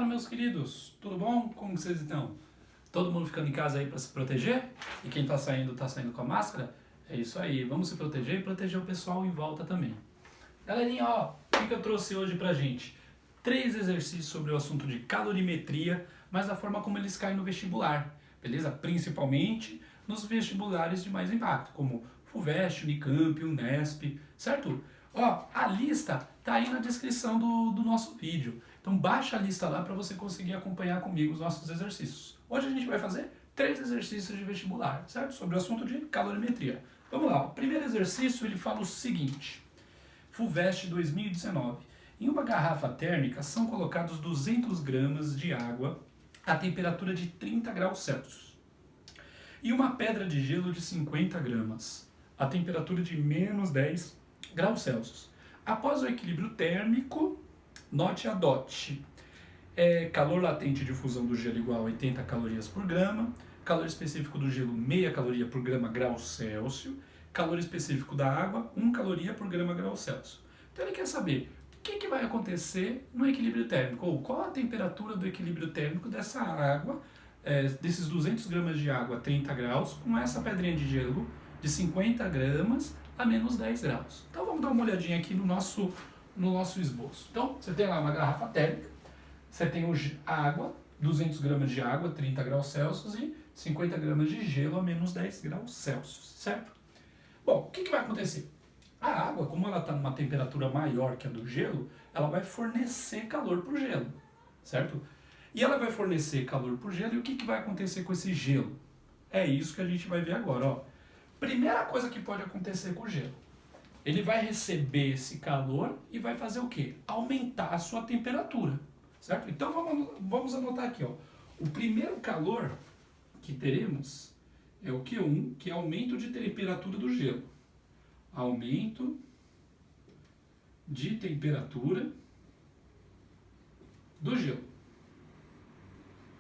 Fala, meus queridos, tudo bom? Como vocês estão? Todo mundo ficando em casa aí para se proteger? E quem tá saindo com a máscara? É isso aí, vamos se proteger e proteger o pessoal em volta também. Galerinha, ó, o que eu trouxe hoje pra gente? 3 exercícios sobre o assunto de calorimetria, mas da forma como eles caem no vestibular, beleza? Principalmente nos vestibulares de mais impacto, como FUVEST, Unicamp, Unesp, certo? Ó, a lista tá aí na descrição do nosso vídeo. Então baixa a lista lá para você conseguir acompanhar comigo os nossos exercícios. Hoje a gente vai fazer 3 exercícios de vestibular, certo? Sobre o assunto de calorimetria. Vamos lá, o primeiro exercício ele fala o seguinte: FUVEST 2019. Em uma garrafa térmica são colocados 200 gramas de água a temperatura de 30 graus Celsius e uma pedra de gelo de 50 gramas a temperatura de menos 10 graus Celsius. Após o equilíbrio térmico, note a DOT. Calor latente de fusão do gelo igual a 80 calorias por grama, calor específico do gelo meia caloria por grama grau Celsius, calor específico da água 1 caloria por grama grau Celsius. Então ele quer saber o que vai acontecer no equilíbrio térmico, ou qual a temperatura do equilíbrio térmico dessa água, desses 200 gramas de água a 30 graus, com essa pedrinha de gelo de 50 gramas a menos 10 graus. Então vamos dar uma olhadinha aqui no nosso esboço. Então você tem lá uma garrafa térmica, você tem a água, 200 gramas de água a 30 graus Celsius e 50 gramas de gelo a menos 10 graus Celsius, certo? Bom, o que vai acontecer? A água, como ela está numa temperatura maior que a do gelo, ela vai fornecer calor para o gelo, certo? E ela vai fornecer calor para o gelo, e o que vai acontecer com esse gelo? É isso que a gente vai ver agora, ó. Primeira coisa que pode acontecer com o gelo: ele vai receber esse calor e vai fazer o quê? Aumentar a sua temperatura, certo? Então vamos anotar aqui, ó. O primeiro calor que teremos é o Q1, que é aumento de temperatura do gelo. Aumento de temperatura do gelo,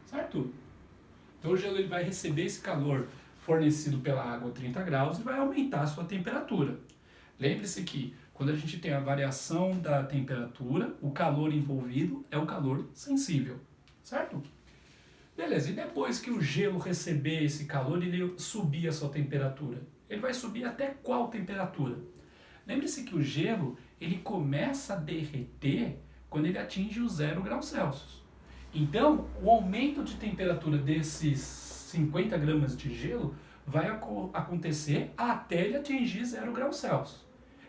certo? Então o gelo ele vai receber esse calor fornecido pela água a 30 graus e vai aumentar a sua temperatura. Lembre-se que quando a gente tem a variação da temperatura, o calor envolvido é o calor sensível, certo? Beleza, e depois que o gelo receber esse calor, ele subir a sua temperatura, ele vai subir até qual temperatura? Lembre-se que o gelo ele começa a derreter quando ele atinge o 0 graus Celsius. Então, o aumento de temperatura desses 50 gramas de gelo vai acontecer até ele atingir 0 graus Celsius.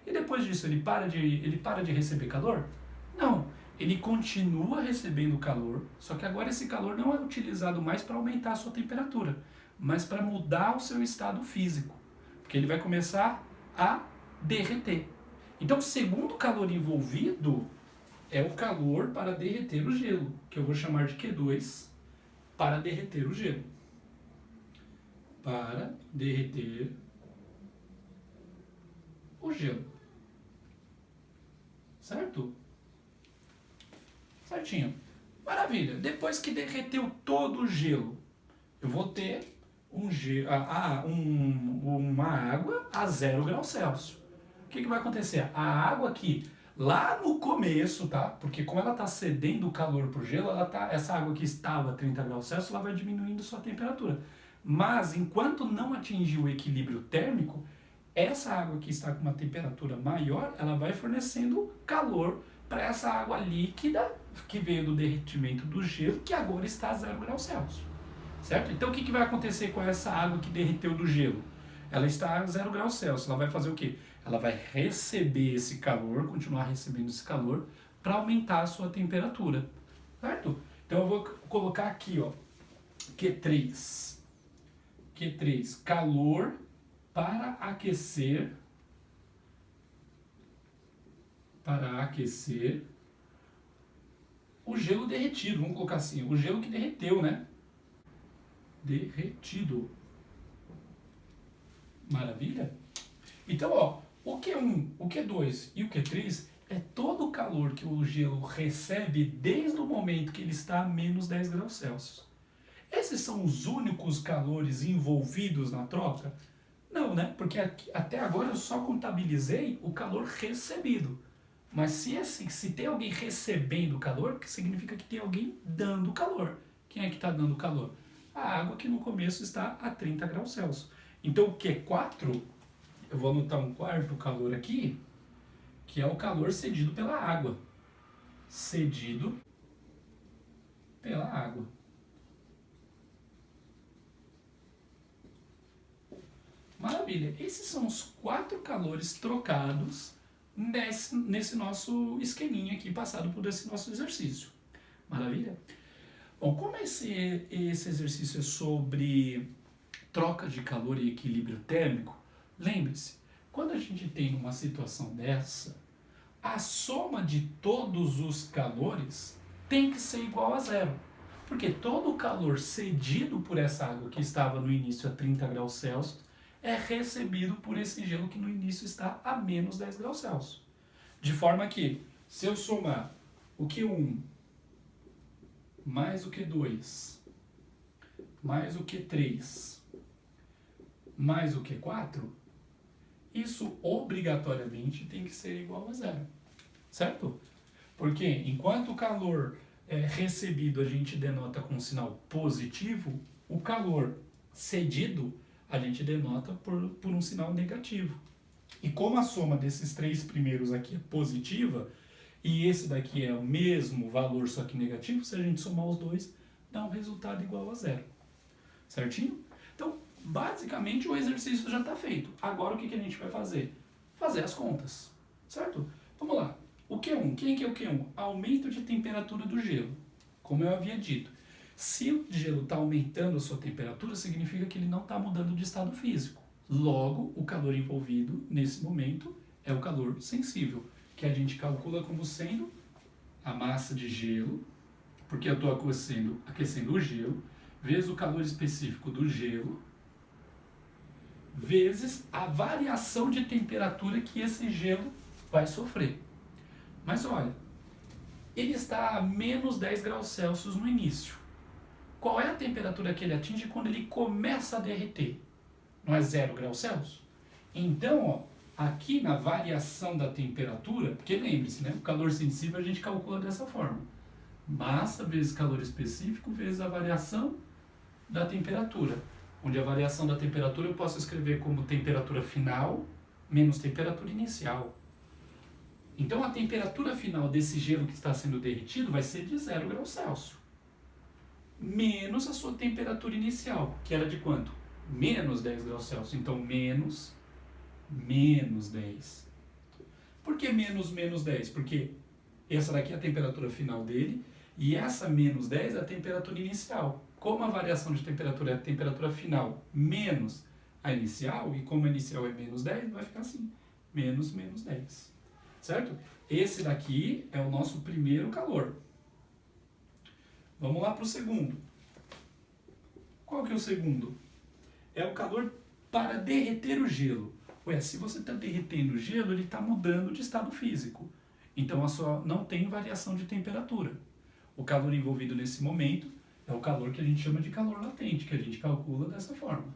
E depois disso, ele para de receber calor? Não, ele continua recebendo calor, só que agora esse calor não é utilizado mais para aumentar a sua temperatura, mas para mudar o seu estado físico, porque ele vai começar a derreter. Então, o segundo calor envolvido é o calor para derreter o gelo, que eu vou chamar de Q2, para derreter o gelo. Para derreter o gelo. Certo? Certinho. Maravilha. Depois que derreteu todo o gelo, eu vou ter uma água a 0 graus Celsius. O que vai acontecer? A água aqui, lá no começo, tá? Porque como ela está cedendo o calor para o gelo, essa água que estava a 30 graus Celsius, ela vai diminuindo sua temperatura. Mas enquanto não atingir o equilíbrio térmico, essa água que está com uma temperatura maior, ela vai fornecendo calor para essa água líquida que veio do derretimento do gelo, que agora está a 0 graus Celsius. Certo? Então o que vai acontecer com essa água que derreteu do gelo? Ela está a 0 graus Celsius. Ela vai fazer o quê? Ela vai receber esse calor, continuar recebendo esse calor, para aumentar a sua temperatura. Certo? Então eu vou colocar aqui, ó, Q3. Q3, calor para aquecer o gelo derretido. Vamos colocar assim, o gelo que derreteu, né? Derretido. Maravilha? Então, ó, o Q1, o Q2 e o Q3 é todo o calor que o gelo recebe desde o momento que ele está a menos 10 graus Celsius. Esses são os únicos calores envolvidos na troca? Não, né? Porque até agora eu só contabilizei o calor recebido. Mas se tem alguém recebendo calor, significa que tem alguém dando calor. Quem é que está dando calor? A água que no começo está a 30 graus Celsius. Então o Q4, eu vou anotar um quarto calor aqui, que é o calor cedido pela água. Cedido pela água. Maravilha. Esses são os 4 calores trocados nesse nosso esqueminha aqui, passado por esse nosso exercício. Maravilha? Bom, como esse exercício é sobre troca de calor e equilíbrio térmico, lembre-se, quando a gente tem uma situação dessa, a soma de todos os calores tem que ser igual a zero. Porque todo o calor cedido por essa água que estava no início a 30 graus Celsius é recebido por esse gelo que no início está a menos 10 graus Celsius. De forma que, se eu somar o Q1 mais o Q2 mais o Q3 mais o Q4, isso obrigatoriamente tem que ser igual a zero. Certo? Porque enquanto o calor recebido a gente denota com um sinal positivo, o calor cedido a gente denota por um sinal negativo. E como a soma desses 3 primeiros aqui é positiva, e esse daqui é o mesmo valor, só que negativo, se a gente somar os dois, dá um resultado igual a zero. Certinho? Então, basicamente o exercício já está feito. Agora o que a gente vai fazer? Fazer as contas. Certo? Vamos lá. O Q1, quem que é o Q1? Aumento de temperatura do gelo. Como eu havia dito. Se o gelo está aumentando a sua temperatura, significa que ele não está mudando de estado físico. Logo, o calor envolvido nesse momento é o calor sensível, que a gente calcula como sendo a massa de gelo, porque eu estou aquecendo o gelo, vezes o calor específico do gelo, vezes a variação de temperatura que esse gelo vai sofrer. Mas olha, ele está a menos 10 graus Celsius no início. Qual é a temperatura que ele atinge quando ele começa a derreter? Não é 0 graus Celsius? Então, ó, aqui na variação da temperatura, porque lembre-se, né, o calor sensível a gente calcula dessa forma. Massa vezes calor específico vezes a variação da temperatura. Onde a variação da temperatura eu posso escrever como temperatura final menos temperatura inicial. Então a temperatura final desse gelo que está sendo derretido vai ser de 0 graus Celsius. Menos a sua temperatura inicial, que era de quanto? Menos 10 graus Celsius. Então menos 10. Por que menos 10? Porque essa daqui é a temperatura final dele e essa menos 10 é a temperatura inicial. Como a variação de temperatura é a temperatura final menos a inicial, e como a inicial é menos 10, vai ficar assim, menos 10. Certo? Esse daqui é o nosso primeiro calor. Vamos lá para o segundo. Qual que é o segundo? É o calor para derreter o gelo. Ué, se você está derretendo o gelo, ele está mudando de estado físico. Então não tem variação de temperatura. O calor envolvido nesse momento é o calor que a gente chama de calor latente, que a gente calcula dessa forma.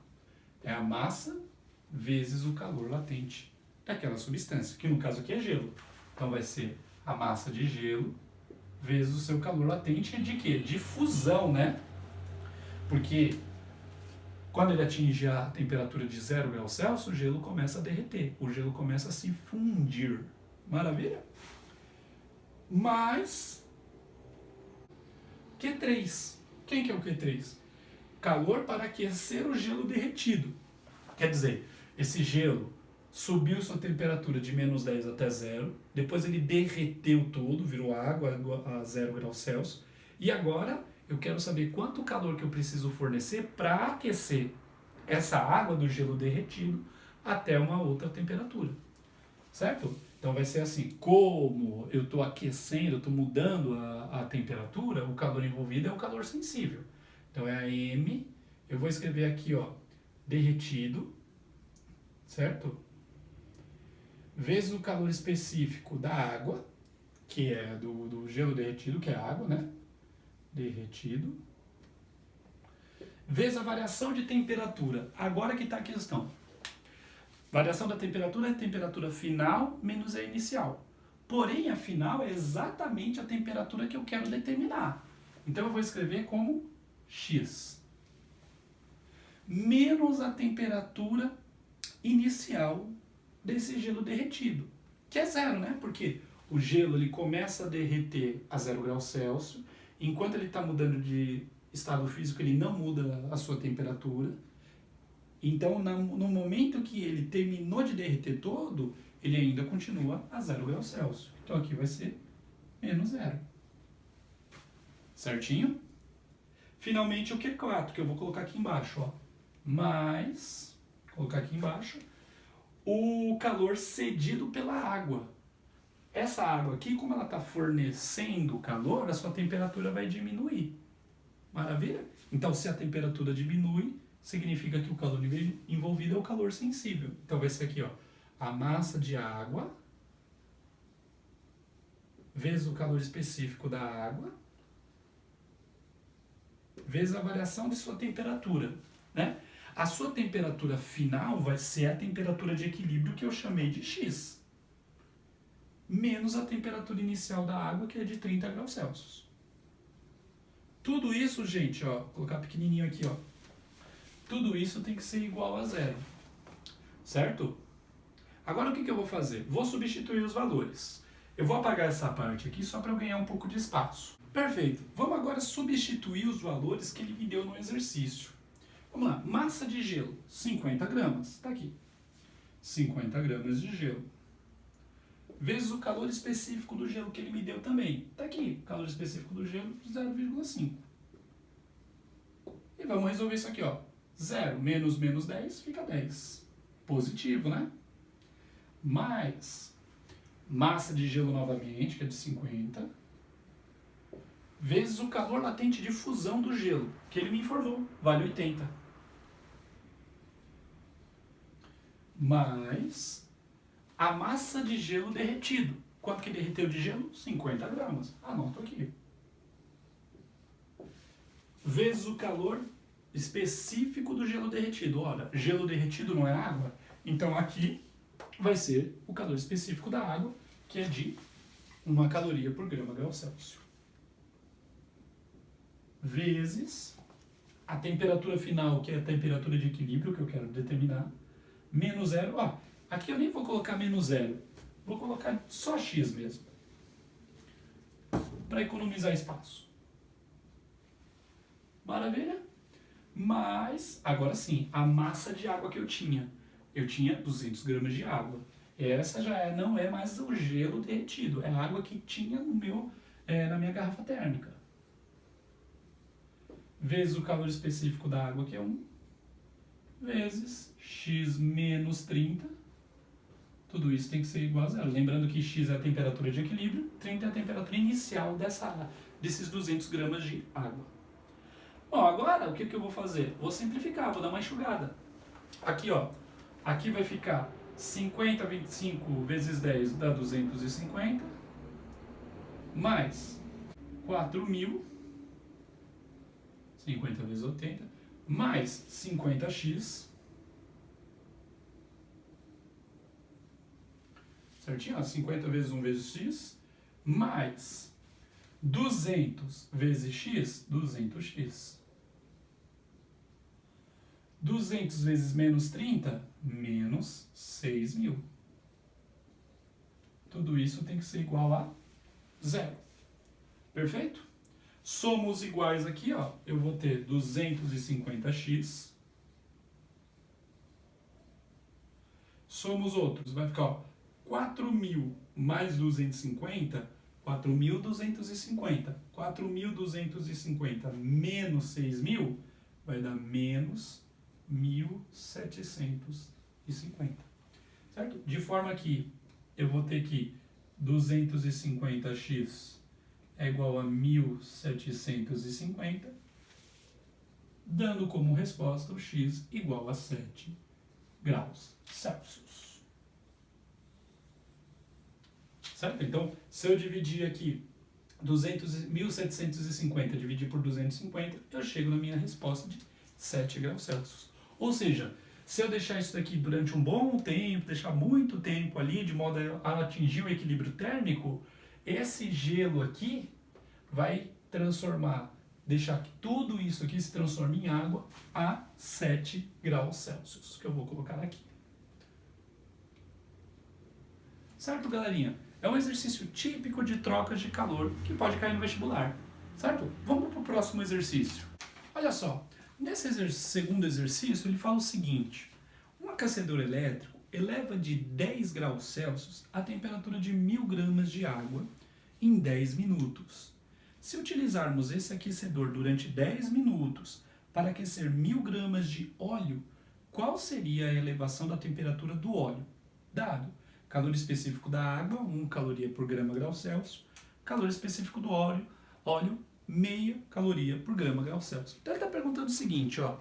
É a massa vezes o calor latente daquela substância, que no caso aqui é gelo. Então vai ser a massa de gelo vezes o seu calor latente de quê? De fusão, né? Porque quando ele atinge a temperatura de 0 graus Celsius, o gelo começa a derreter, o gelo começa a se fundir. Maravilha? Mas Q3. Quem que é o Q3? Calor para aquecer o gelo derretido. Quer dizer, esse gelo subiu sua temperatura de menos 10 até 0, depois ele derreteu todo, virou água a 0 graus Celsius, e agora eu quero saber quanto calor que eu preciso fornecer para aquecer essa água do gelo derretido até uma outra temperatura, certo? Então vai ser assim, como eu estou aquecendo, eu estou mudando a temperatura, o calor envolvido é o calor sensível. Então é a M, eu vou escrever aqui, ó, derretido, certo? Vezes o calor específico da água, que é do gelo derretido, que é a água, né? Derretido. Vezes a variação de temperatura. Agora que está a questão. Variação da temperatura é a temperatura final menos a inicial. Porém, afinal, é exatamente a temperatura que eu quero determinar. Então, eu vou escrever como X menos a temperatura inicial desse gelo derretido, que é zero, né? Porque o gelo ele começa a derreter a 0 graus Celsius, enquanto ele está mudando de estado físico, ele não muda a sua temperatura. Então, no momento que ele terminou de derreter todo, ele ainda continua a 0 graus Celsius. Então, aqui vai ser menos zero. Certinho? Finalmente, o Q4, que eu vou colocar aqui embaixo, ó. Mais, colocar aqui embaixo, o calor cedido pela água. Essa água aqui, como ela está fornecendo calor, a sua temperatura vai diminuir. Maravilha? Então, se a temperatura diminui, significa que o calor envolvido é o calor sensível. Então, vai ser aqui, ó, a massa de água vezes o calor específico da água vezes a variação de sua temperatura, né? A sua temperatura final vai ser a temperatura de equilíbrio que eu chamei de X, menos a temperatura inicial da água, que é de 30 graus Celsius. Tudo isso, gente, ó, vou colocar pequenininho aqui, ó. Tudo isso tem que ser igual a zero, certo? Agora o que eu vou fazer? Vou substituir os valores. Eu vou apagar essa parte aqui só para eu ganhar um pouco de espaço. Perfeito. Vamos agora substituir os valores que ele me deu no exercício. Vamos lá. Massa de gelo, 50 gramas. Está aqui. 50 gramas de gelo. Vezes o calor específico do gelo que ele me deu também. Está aqui. Calor específico do gelo, 0,5. E vamos resolver isso aqui, ó. 0 menos 10 fica 10. Positivo, né? Mais massa de gelo novamente, que é de 50, vezes o calor latente de fusão do gelo, que ele me informou, vale 80. Mais a massa de gelo derretido. Quanto que derreteu de gelo? 50 gramas. Anoto aqui. Vezes o calor específico do gelo derretido. Ora, gelo derretido não é água? Então aqui vai ser o calor específico da água, que é de 1 caloria por grau Celsius. Vezes a temperatura final, que é a temperatura de equilíbrio que eu quero determinar, menos zero. Ó, aqui eu nem vou colocar menos zero, vou colocar só X mesmo, para economizar espaço. Maravilha? Mas, agora sim, a massa de água que eu tinha. Eu tinha 200 gramas de água. Essa já não é mais o gelo derretido, é a água que tinha no na minha garrafa térmica. Vezes o calor específico da água, que é 1, vezes X menos 30. Tudo isso tem que ser igual a zero. Lembrando que X é a temperatura de equilíbrio, 30 é a temperatura inicial desses 200 gramas de água. Bom, agora o que eu vou fazer? Vou simplificar, vou dar uma enxugada. Aqui, ó. Aqui vai ficar 50, 25 vezes 10 dá 250, mais 4.000, 50 vezes 80, mais 50x, certinho? Ó, 50 vezes 1 vezes x, mais 200 vezes x, 200x. 200 vezes menos 30, menos 6.000. Tudo isso tem que ser igual a zero. Perfeito? Somos iguais aqui, ó. Eu vou ter 250x. Somos outros. Vai ficar, ó, 4.000 mais 250, 4.250. 4.250 menos 6.000 vai dar menos 1.750, certo? De forma que eu vou ter que 250x é igual a 1.750, dando como resposta o x igual a 7 graus Celsius. Certo? Então, se eu dividir aqui 1.750 dividir por 250, eu chego na minha resposta de 7 graus Celsius. Ou seja, Se eu deixar isso daqui durante um bom tempo, deixar muito tempo ali, de modo a atingir o equilíbrio térmico, esse gelo aqui vai transformar, deixar que tudo isso aqui se transforme em água a 7 graus Celsius, que eu vou colocar aqui. Certo, galerinha? É um exercício típico de trocas de calor que pode cair no vestibular. Certo? Vamos para o próximo exercício. Olha só, nesse segundo exercício ele fala o seguinte: um aquecedor elétrico eleva de 10 graus Celsius a temperatura de 1000 gramas de água em 10 minutos. Se utilizarmos esse aquecedor durante 10 minutos para aquecer 1000 gramas de óleo, qual seria a elevação da temperatura do óleo? Dado calor específico da água, 1 caloria por grama grau Celsius, calor específico do óleo, meia caloria por grama grau Celsius. Então ele está perguntando o seguinte, ó,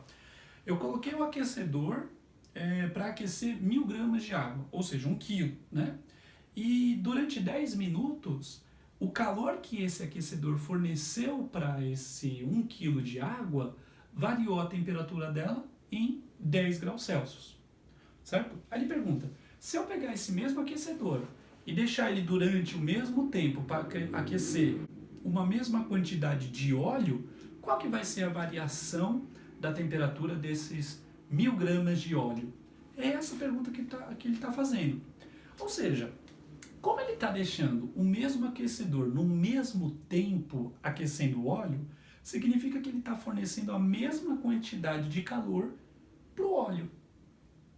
eu coloquei o aquecedor para aquecer 1000 gramas de água, ou seja, 1 quilo, né? E durante 10 minutos, o calor que esse aquecedor forneceu para esse 1 quilo de água variou a temperatura dela em 10 graus Celsius, certo? Aí ele pergunta, se eu pegar esse mesmo aquecedor e deixar ele durante o mesmo tempo para aquecer uma mesma quantidade de óleo, qual que vai ser a variação da temperatura desses 1000 gramas de óleo? É essa pergunta que ele está fazendo. Ou seja, como ele está deixando o mesmo aquecedor no mesmo tempo aquecendo o óleo, significa que ele está fornecendo a mesma quantidade de calor para o óleo.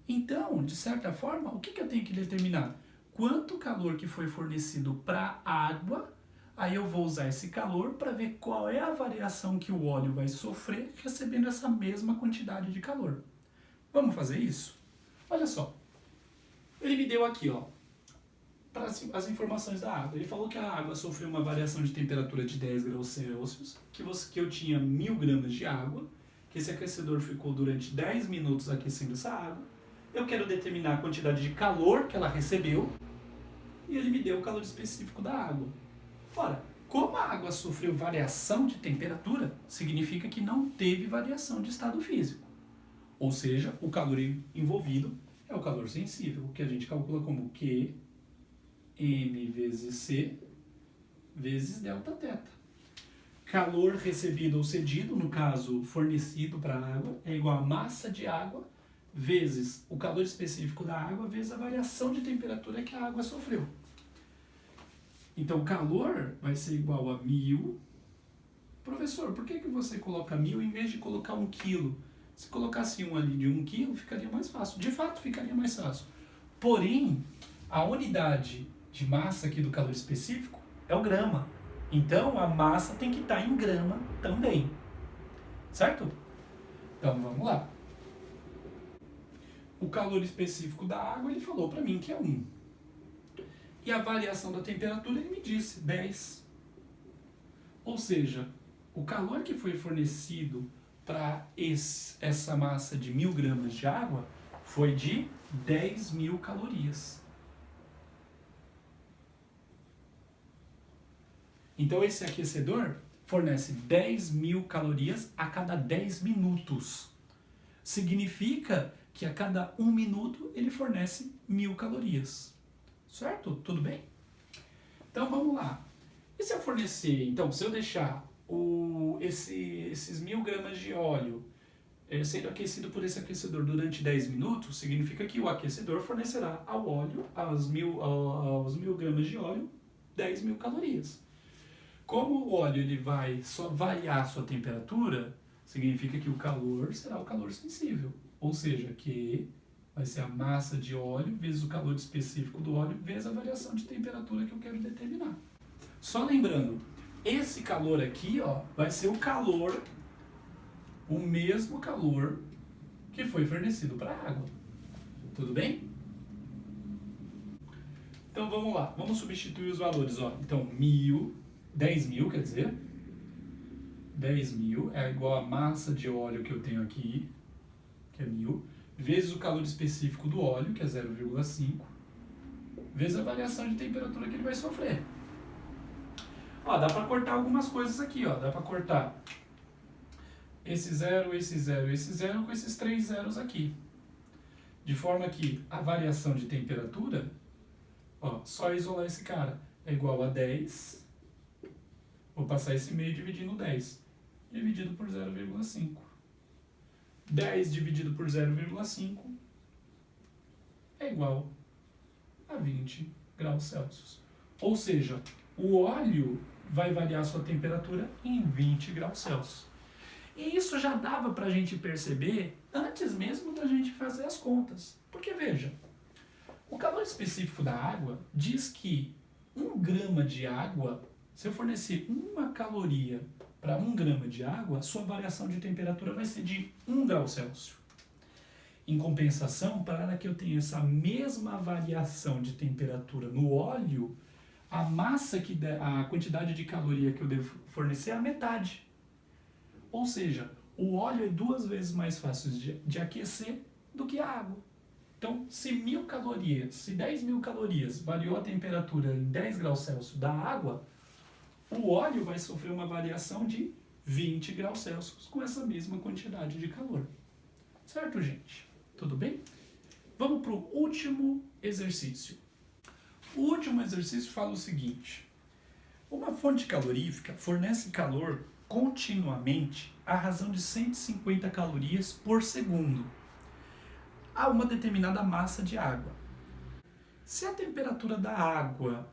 Então, de certa forma, o que eu tenho que determinar? Quanto calor que foi fornecido para a água, aí eu vou usar esse calor para ver qual é a variação que o óleo vai sofrer recebendo essa mesma quantidade de calor. Vamos fazer isso? Olha só, ele me deu aqui, ó, para as informações da água. Ele falou que a água sofreu uma variação de temperatura de 10 graus Celsius, que eu tinha 1000 gramas de água, que esse aquecedor ficou durante 10 minutos aquecendo essa água. Eu quero determinar a quantidade de calor que ela recebeu e ele me deu o calor específico da água. Ora, como a água sofreu variação de temperatura, significa que não teve variação de estado físico. Ou seja, o calor envolvido é o calor sensível, que a gente calcula como Q M vezes C vezes Δθ. Calor recebido ou cedido, no caso fornecido para a água, é igual a massa de água vezes o calor específico da água vezes a variação de temperatura que a água sofreu. Então, o calor vai ser igual a 1000. Professor, por que você coloca 1000 em vez de colocar 1 quilo? Se colocasse um ali de 1 quilo, ficaria mais fácil. De fato, ficaria mais fácil. Porém, a unidade de massa aqui do calor específico é o grama. Então, a massa tem que estar em grama também. Certo? Então, vamos lá. O calor específico da água, ele falou para mim que é 1. E a variação da temperatura, ele me disse 10. Ou seja, o calor que foi fornecido para essa massa de 1000 gramas de água foi de 10.000 calorias. Então, esse aquecedor fornece 10.000 calorias a cada 10 minutos. Significa que a cada 1 minuto ele fornece 1000 calorias. Certo? Tudo bem? Então vamos lá. E se eu fornecer, então, se eu deixar esses 1000 gramas de óleo sendo aquecido por esse aquecedor durante 10 minutos, significa que o aquecedor fornecerá ao óleo, aos 1000 gramas de óleo, 10.000 calorias. Como o óleo ele vai só variar a sua temperatura, significa que o calor será o calor sensível. Ou seja, que vai ser a massa de óleo vezes o calor específico do óleo vezes a variação de temperatura que eu quero determinar. Só lembrando, esse calor aqui, ó, vai ser o calor, o mesmo calor que foi fornecido para a água. Tudo bem? Então vamos lá, vamos substituir os valores, ó. Então 10.000, quer dizer, 10.000 é igual a massa de óleo que eu tenho aqui, que é 1000, vezes o calor específico do óleo, que é 0,5, vezes a variação de temperatura que ele vai sofrer. Ó, dá para cortar algumas coisas aqui, ó. Dá para cortar esse 0, esse 0, esse 0 com esses 3 zeros aqui. De forma que a variação de temperatura, ó, só isolar esse cara, é igual a 10, vou passar esse meio dividindo 10, dividido por 0,5. 10 dividido por 0,5 é igual a 20 graus Celsius. Ou seja, o óleo vai variar sua temperatura em 20 graus Celsius. E isso já dava para a gente perceber antes mesmo da gente fazer as contas. Porque veja, o calor específico da água diz que 1 grama de água, se eu fornecer 1 caloria para 1 grama de água, sua variação de temperatura vai ser de 1 grau Celsius. Em compensação, para que eu tenha essa mesma variação de temperatura no óleo, a a quantidade de caloria que eu devo fornecer é a metade. Ou seja, o óleo é 2 vezes mais fácil de aquecer do que a água. Então, se 1000 calorias, se 10.000 calorias variou a temperatura em 10 graus Celsius da água, o óleo vai sofrer uma variação de 20 graus Celsius com essa mesma quantidade de calor. Certo, gente? Tudo bem? Vamos para o último exercício. O último exercício fala o seguinte: uma fonte calorífica fornece calor continuamente à razão de 150 calorias por segundo a uma determinada massa de água. Se a temperatura da água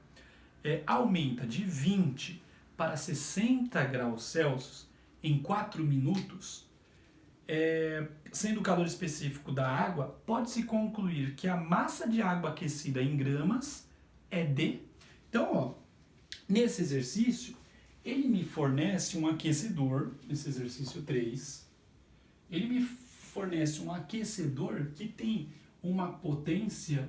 aumenta de 20 para 60 graus Celsius em 4 minutos, sendo o calor específico da água, pode-se concluir que a massa de água aquecida em gramas é de... Então, ó, nesse exercício, ele me fornece um aquecedor, nesse exercício 3, ele me fornece um aquecedor que tem uma potência,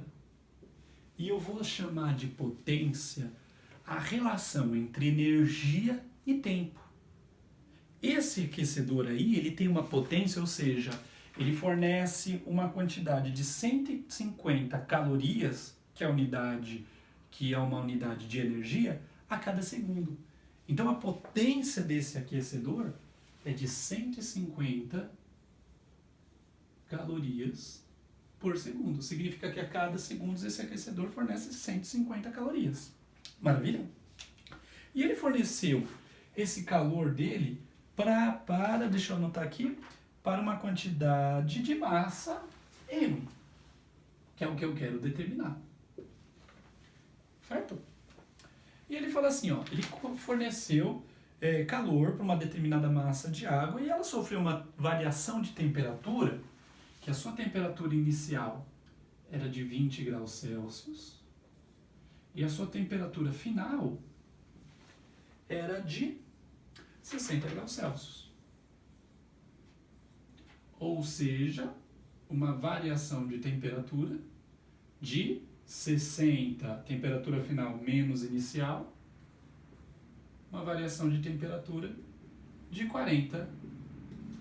e eu vou chamar de potência a relação entre energia e tempo. Esse aquecedor aí, ele tem uma potência, ou seja, ele fornece uma quantidade de 150 calorias, que é uma unidade de energia, a cada segundo. Então a potência desse aquecedor é de 150 calorias por segundo. Significa que a cada segundo esse aquecedor fornece 150 calorias. Maravilha? E ele forneceu esse calor dele deixa eu anotar aqui, para uma quantidade de massa M, que é o que eu quero determinar. Certo? E ele fala assim, ó, ele forneceu calor para uma determinada massa de água e ela sofreu uma variação de temperatura, que a sua temperatura inicial era de 20 graus Celsius e a sua temperatura final era de 60 graus Celsius. Ou seja, uma variação de temperatura de 60, temperatura final menos inicial, uma variação de temperatura de 40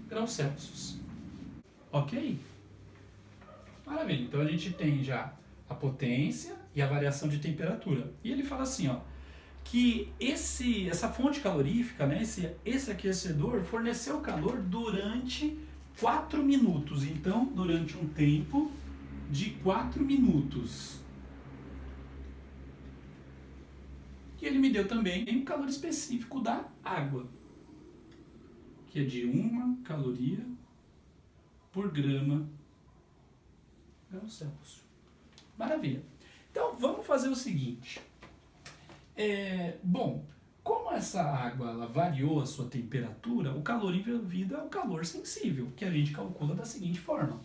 graus Celsius. Ok? Maravilha, então a gente tem já a potência e a variação de temperatura. E ele fala assim, ó, que essa fonte calorífica, né, esse aquecedor forneceu calor durante 4 minutos. Então, durante um tempo de 4 minutos. E ele me deu também um calor específico da água, que é de 1 caloria por grama Graus Celsius. Maravilha. Então, vamos fazer o seguinte. Bom, como essa água ela variou a sua temperatura, o calor envolvido é o calor sensível, que a gente calcula da seguinte forma.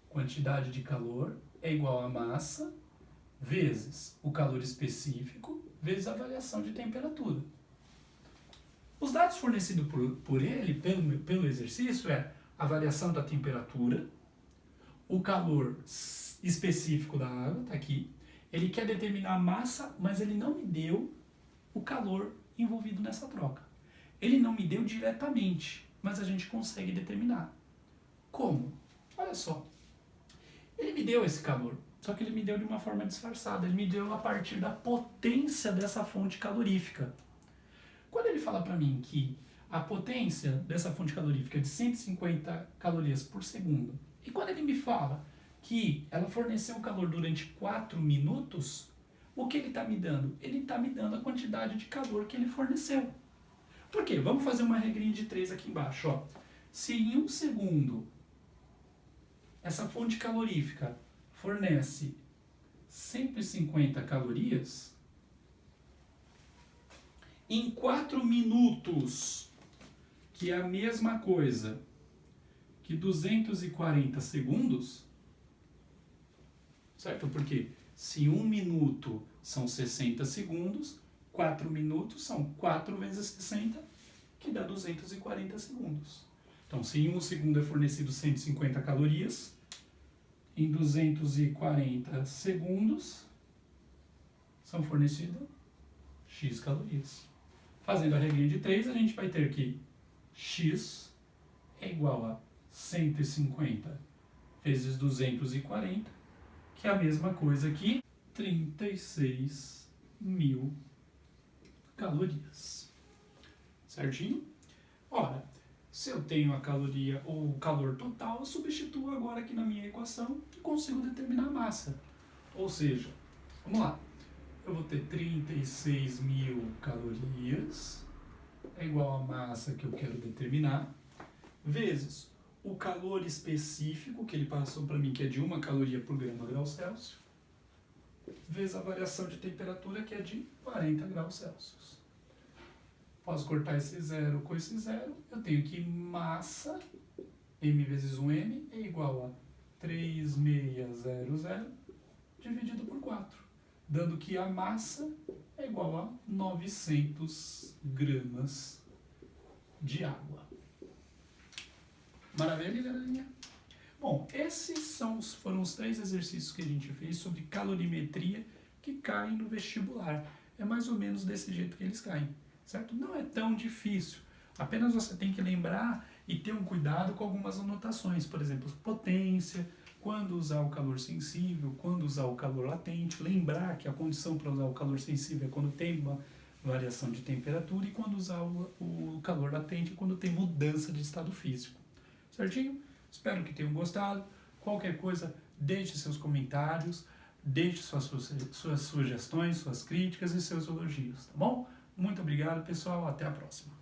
Quantidade de calor é igual a massa vezes o calor específico vezes a variação de temperatura. Os dados fornecidos por ele, pelo exercício, é a variação da temperatura, o calor específico da água, está aqui. Ele quer determinar a massa, mas ele não me deu o calor envolvido nessa troca. Ele não me deu diretamente, mas a gente consegue determinar. Como? Olha só. Ele me deu esse calor, só que ele me deu de uma forma disfarçada. Ele me deu a partir da potência dessa fonte calorífica. Quando ele fala para mim que a potência dessa fonte calorífica é de 150 calorias por segundo, e quando ele me fala que ela forneceu calor durante 4 minutos, o que ele está me dando? Ele está me dando a quantidade de calor que ele forneceu. Por quê? Vamos fazer uma regrinha de 3 aqui embaixo. Ó. Se em 1 segundo essa fonte calorífica fornece 150 calorias, em 4 minutos, que é a mesma coisa que 240 segundos, certo? Porque se 1 minuto são 60 segundos, 4 minutos são 4 vezes 60, que dá 240 segundos. Então, se em 1 segundo é fornecido 150 calorias, em 240 segundos são fornecidas X calorias. Fazendo a regrinha de 3, a gente vai ter que X é igual a 150 vezes 240, que é a mesma coisa que 36.000 calorias. Certinho? Ora, se eu tenho a caloria ou o calor total, eu substituo agora aqui na minha equação e consigo determinar a massa. Ou seja, vamos lá. Eu vou ter 36.000 calorias, é igual a massa que eu quero determinar, vezes o calor específico, que ele passou para mim, que é de 1 caloria por grau Celsius, vezes a variação de temperatura, que é de 40 graus Celsius. Posso cortar esse zero com esse zero, eu tenho que massa, m vezes 1m, é igual a 3.600 dividido por 4. Dando que a massa é igual a 900 gramas de água. Maravilha, galerinha? Bom, esses foram os 3 exercícios que a gente fez sobre calorimetria que caem no vestibular. É mais ou menos desse jeito que eles caem, certo? Não é tão difícil. Apenas você tem que lembrar e ter um cuidado com algumas anotações. Por exemplo, potência, quando usar o calor sensível, quando usar o calor latente, lembrar que a condição para usar o calor sensível é quando tem uma variação de temperatura e quando usar o calor latente é quando tem mudança de estado físico. Certinho? Espero que tenham gostado. Qualquer coisa, deixe seus comentários, deixe suas sugestões, suas críticas e seus elogios, tá bom? Muito obrigado, pessoal. Até a próxima.